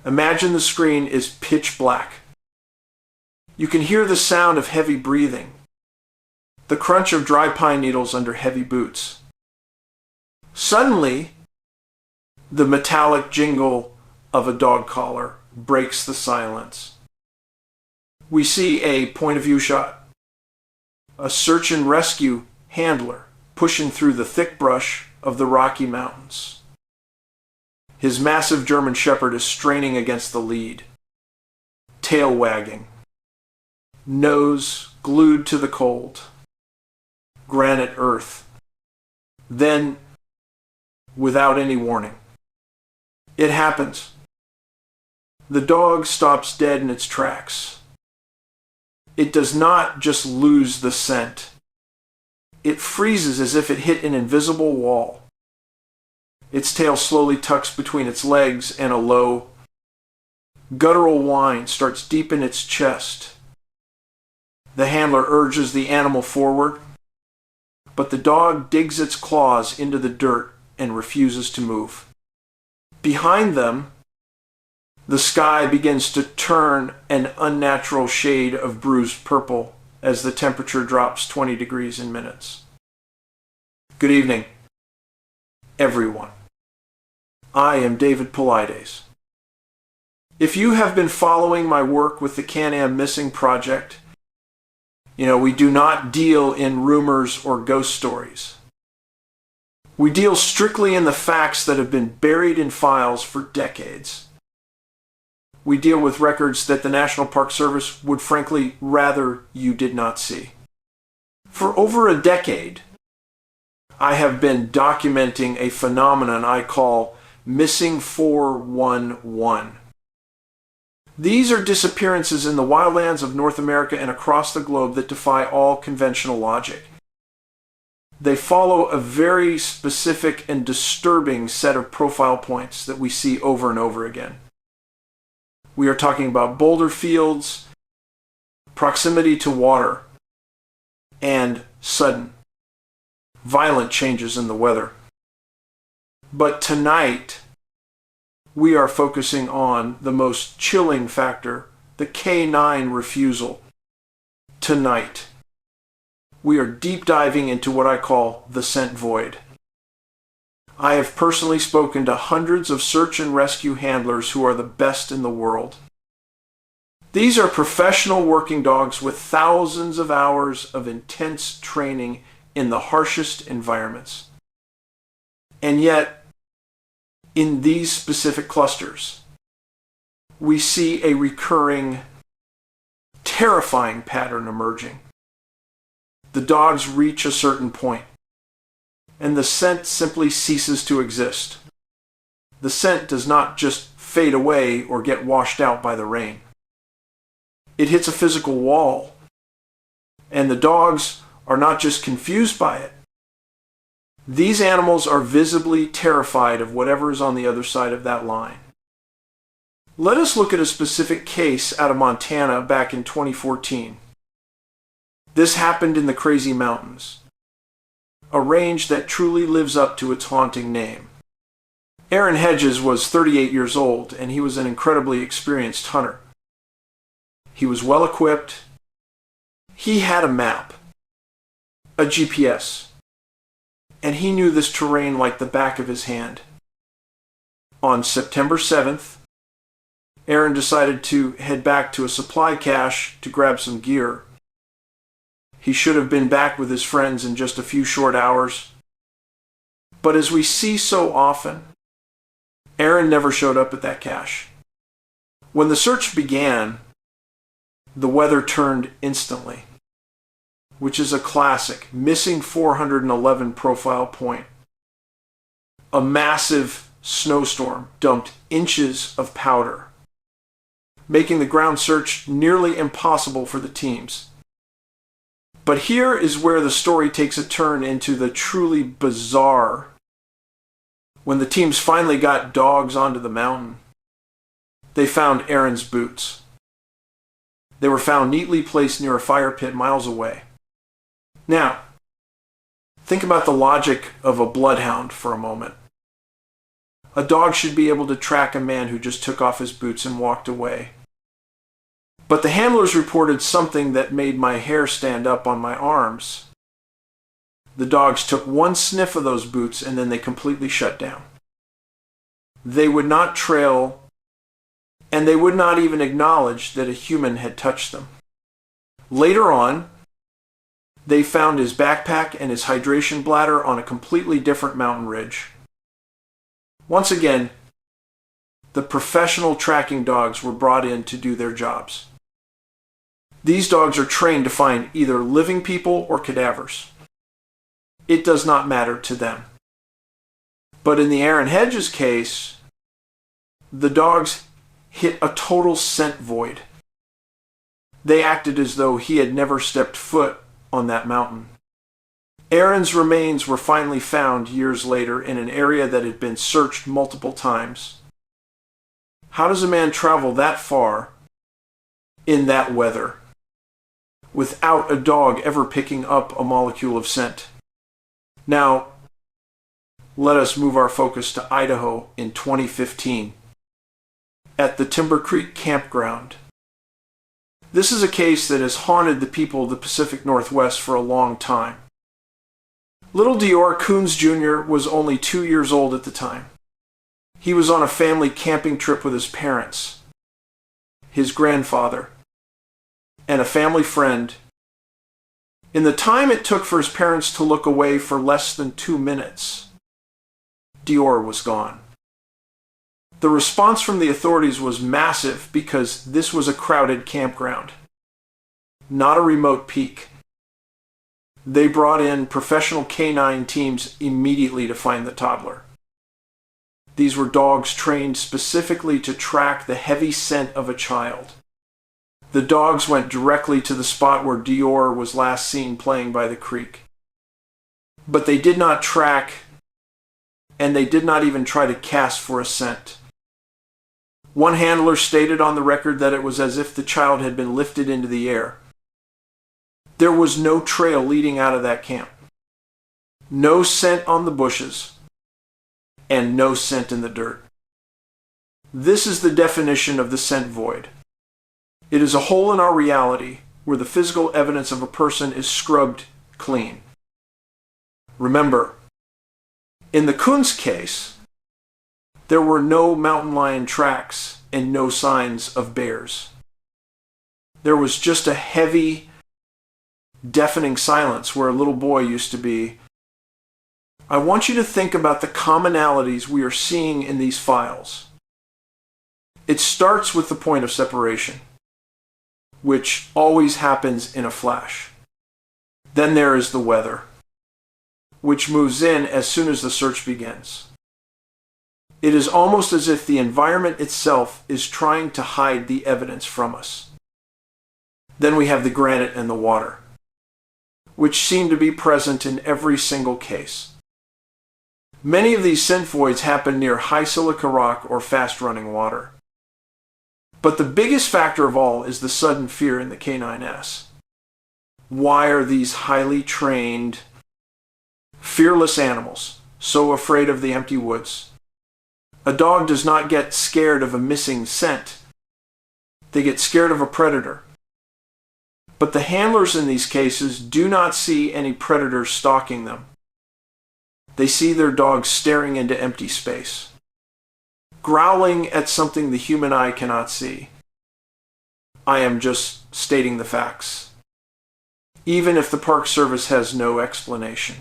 Imagine the screen is pitch black. You can hear the sound of heavy breathing, the crunch of dry pine needles under heavy boots. Suddenly, the metallic jingle of a dog collar breaks the silence. We see a point-of-view shot, a search and rescue handler pushing through the thick brush of the Rocky Mountains. His massive German Shepherd is straining against the lead, tail wagging, nose glued to the cold, granite earth. Then, without any warning, it happens. The dog stops dead in its tracks. It does not just lose the scent. It freezes as if it hit an invisible wall. Its tail slowly tucks between its legs, and a low, guttural whine starts deep in its chest. The handler urges the animal forward, but the dog digs its claws into the dirt and refuses to move. Behind them, the sky begins to turn an unnatural shade of bruised purple as the temperature drops 20 degrees in minutes. Good evening, everyone. I am David Paulides. If you have been following my work with the Can-Am Missing Project, we do not deal in rumors or ghost stories. We deal strictly in the facts that have been buried in files for decades. We deal with records that the National Park Service would frankly rather you did not see. For over a decade, I have been documenting a phenomenon I call Missing 411. These are disappearances in the wildlands of North America and across the globe that defy all conventional logic. They follow a very specific and disturbing set of profile points that we see over and over again. We are talking about boulder fields, proximity to water, and sudden, violent changes in the weather. But tonight, we are focusing on the most chilling factor, the K9 refusal. Tonight, we are deep diving into what I call the scent void. I have personally spoken to hundreds of search and rescue handlers who are the best in the world. These are professional working dogs with thousands of hours of intense training in the harshest environments. And yet, in these specific clusters, we see a recurring, terrifying pattern emerging. The dogs reach a certain point, and the scent simply ceases to exist. The scent does not just fade away or get washed out by the rain. It hits a physical wall, and the dogs are not just confused by it. These animals are visibly terrified of whatever is on the other side of that line. Let us look at a specific case out of Montana back in 2014. This happened in the Crazy Mountains, a range that truly lives up to its haunting name. Aaron Hedges was 38 years old, and he was an incredibly experienced hunter. He was well equipped. He had a map, a GPS, and he knew this terrain like the back of his hand. On September 7th, Aaron decided to head back to a supply cache to grab some gear. He should have been back with his friends in just a few short hours. But as we see so often, Aaron never showed up at that cache. When the search began, the weather turned instantly, which is a classic missing 411 profile point. A massive snowstorm dumped inches of powder, making the ground search nearly impossible for the teams. But here is where the story takes a turn into the truly bizarre. When the teams finally got dogs onto the mountain, they found Aaron's boots. They were found neatly placed near a fire pit miles away. Now, think about the logic of a bloodhound for a moment. A dog should be able to track a man who just took off his boots and walked away. But the handlers reported something that made my hair stand up on my arms. The dogs took one sniff of those boots and then they completely shut down. They would not trail, and they would not even acknowledge that a human had touched them. Later on, they found his backpack and his hydration bladder on a completely different mountain ridge. Once again, the professional tracking dogs were brought in to do their jobs. These dogs are trained to find either living people or cadavers. It does not matter to them. But in the Aaron Hedges case, the dogs hit a total scent void. They acted as though he had never stepped foot on that mountain. Aaron's remains were finally found years later in an area that had been searched multiple times. How does a man travel that far in that weather without a dog ever picking up a molecule of scent? Now, let us move our focus to Idaho in 2015 at the Timber Creek campground. This is a case that has haunted the people of the Pacific Northwest for a long time. Little DeOrr Kunz Jr. was only 2 years old at the time. He was on a family camping trip with his parents, his grandfather, and a family friend. In the time it took for his parents to look away for less than 2 minutes, DeOrr was gone. The response from the authorities was massive because this was a crowded campground, not a remote peak. They brought in professional canine teams immediately to find the toddler. These were dogs trained specifically to track the heavy scent of a child. The dogs went directly to the spot where DeOrr was last seen playing by the creek. But they did not track, and they did not even try to cast for a scent. One handler stated on the record that it was as if the child had been lifted into the air. There was no trail leading out of that camp. No scent on the bushes, and no scent in the dirt. This is the definition of the scent void. It is a hole in our reality where the physical evidence of a person is scrubbed clean. Remember, in the Kunz case, there were no mountain lion tracks and no signs of bears. There was just a heavy, deafening silence where a little boy used to be. I want you to think about the commonalities we are seeing in these files. It starts with the point of separation, which always happens in a flash. Then there is the weather, which moves in as soon as the search begins. It is almost as if the environment itself is trying to hide the evidence from us. Then we have the granite and the water, which seem to be present in every single case. Many of these scent voids happen near high silica rock or fast-running water. But the biggest factor of all is the sudden fear in the K9S. Why are these highly trained, fearless animals so afraid of the empty woods? A dog does not get scared of a missing scent. They get scared of a predator. But the handlers in these cases do not see any predators stalking them. They see their dogs staring into empty space, growling at something the human eye cannot see. I am just stating the facts. Even if the Park Service has no explanation,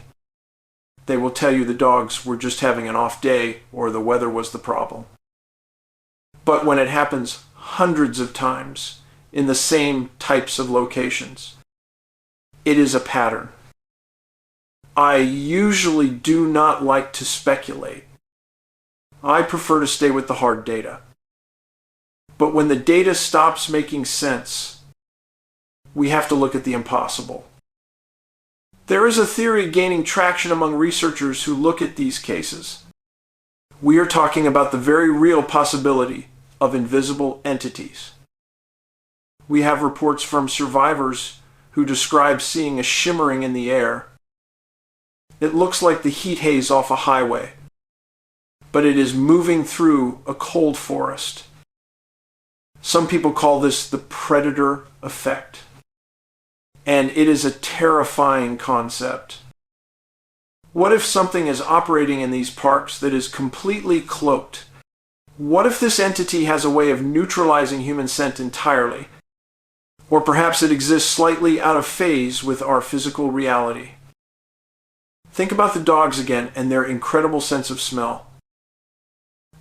they will tell you the dogs were just having an off day or the weather was the problem. But when it happens hundreds of times in the same types of locations, it is a pattern. I usually do not like to speculate. I prefer to stay with the hard data. But when the data stops making sense, we have to look at the impossible. There is a theory gaining traction among researchers who look at these cases. We are talking about the very real possibility of invisible entities. We have reports from survivors who describe seeing a shimmering in the air. It looks like the heat haze off a highway. but it is moving through a cold forest. Some people call this the predator effect, and it is a terrifying concept. What if something is operating in these parks that is completely cloaked? What if this entity has a way of neutralizing human scent entirely? Or perhaps it exists slightly out of phase with our physical reality. Think about the dogs again and their incredible sense of smell.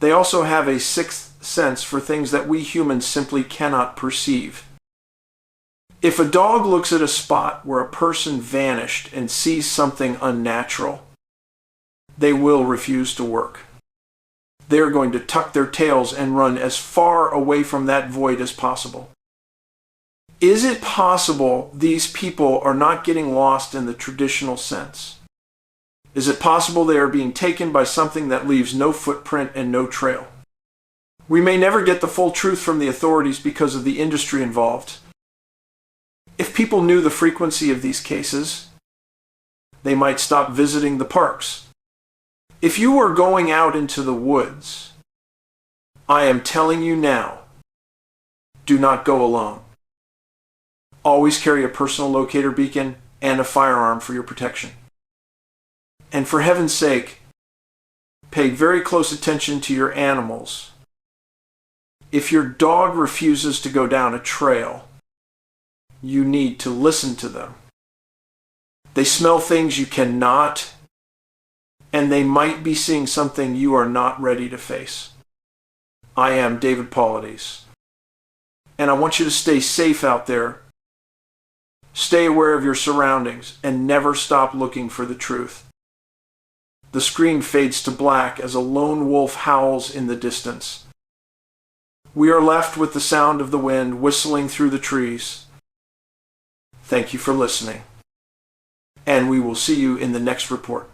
They also have a sixth sense for things that we humans simply cannot perceive. If a dog looks at a spot where a person vanished and sees something unnatural, they will refuse to work. They are going to tuck their tails and run as far away from that void as possible. Is it possible these people are not getting lost in the traditional sense? Is it possible they are being taken by something that leaves no footprint and no trail? We may never get the full truth from the authorities because of the industry involved. If people knew the frequency of these cases, they might stop visiting the parks. If you were going out into the woods, I am telling you now, do not go alone. Always carry a personal locator beacon and a firearm for your protection. And for heaven's sake, pay very close attention to your animals. If your dog refuses to go down a trail, you need to listen to them. They smell things you cannot, and they might be seeing something you are not ready to face. I am David Paulides, and I want you to stay safe out there. Stay aware of your surroundings and never stop looking for the truth. The screen fades to black as a lone wolf howls in the distance. We are left with the sound of the wind whistling through the trees. Thank you for listening, and we will see you in the next report.